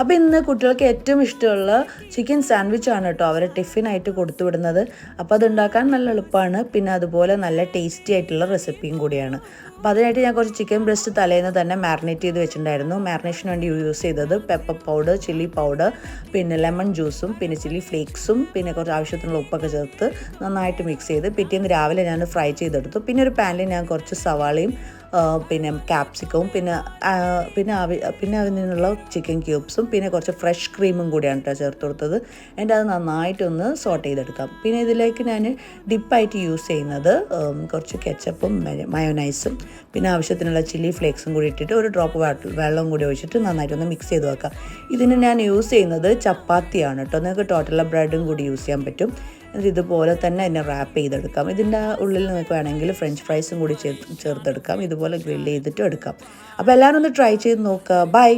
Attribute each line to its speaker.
Speaker 1: അപ്പോൾ ഇന്ന് കുട്ടികൾക്ക് ഏറ്റവും ഇഷ്ടമുള്ള ചിക്കൻ സാൻഡ്വിച്ചാണ് കേട്ടോ അവരെ ടിഫിനായിട്ട് കൊടുത്തു വിടുന്നത്. അപ്പോൾ അതുണ്ടാക്കാൻ നല്ല എളുപ്പമാണ്, പിന്നെ അതുപോലെ നല്ല ടേസ്റ്റി ആയിട്ടുള്ള റെസിപ്പിയും കൂടിയാണ്. അപ്പോൾ അതിനായിട്ട് ഞാൻ കുറച്ച് ചിക്കൻ ബ്രസ്റ്റ് തലേന്ന് തന്നെ മാരിനേറ്റ് ചെയ്ത് വെച്ചിട്ടുണ്ടായിരുന്നു. മാരിനേഷന് വേണ്ടി യൂസ് ചെയ്തത് പെപ്പർ പൗഡർ, ചില്ലി പൗഡർ, പിന്നെ ലെമൺ ജ്യൂസും പിന്നെ ചില്ലി ഫ്ലേക്സും പിന്നെ കുറച്ച് ആവശ്യത്തിനുള്ള ഉപ്പൊക്കെ ചേർത്ത് നന്നായിട്ട് മിക്സ് ചെയ്ത് പിറ്റേന്ന് രാവിലെ ഞാൻ ഫ്രൈ ചെയ്തെടുത്തു. പിന്നെ ഒരു പാനിൽ ഞാൻ കുറച്ച് സവാളയും പിന്നെ ക്യാപ്സിക്കവും പിന്നെ അതിൽ നിന്നുള്ള ചിക്കൻ ക്യൂബ്സും പിന്നെ കുറച്ച് ഫ്രഷ് ക്രീമും കൂടിയാണ് കേട്ടോ ചേർത്ത് കൊടുത്തത്. എന്നിട്ട് അത് നന്നായിട്ടൊന്ന് സോട്ട് ചെയ്തെടുക്കാം. പിന്നെ ഇതിലേക്ക് ഞാൻ ഡിപ്പായിട്ട് യൂസ് ചെയ്യുന്നത് കുറച്ച് കെച്ചപ്പും മയോനൈസും പിന്നെ ആവശ്യത്തിനുള്ള ചില്ലി ഫ്ലേക്സും കൂടി ഇട്ടിട്ട് ഒരു ഡ്രോപ്പ് വെള്ളം കൂടി ഒഴിച്ചിട്ട് നന്നായിട്ടൊന്ന് മിക്സ് ചെയ്ത് വെക്കാം. ഇതിന് ഞാൻ യൂസ് ചെയ്യുന്നത് ചപ്പാത്തിയാണ് കേട്ടോ. നിങ്ങൾക്ക് ടോട്ടൽ ബ്രെഡും കൂടി യൂസ് ചെയ്യാൻ പറ്റും. എന്നിട്ട് ഇതുപോലെ തന്നെ അതിനെ റാപ്പ് ചെയ്തെടുക്കാം. ഇതിൻ്റെ ഉള്ളിൽ നിങ്ങൾക്ക് വേണമെങ്കിൽ ഫ്രഞ്ച് ഫ്രൈസും കൂടി ചേർത്തെടുക്കാം. ഇതുപോലെ ഗ്രില്ല് ചെയ്തിട്ടും എടുക്കാം. അപ്പോൾ എല്ലാവരും ഒന്ന് ട്രൈ ചെയ്ത് നോക്കുക. ബൈ.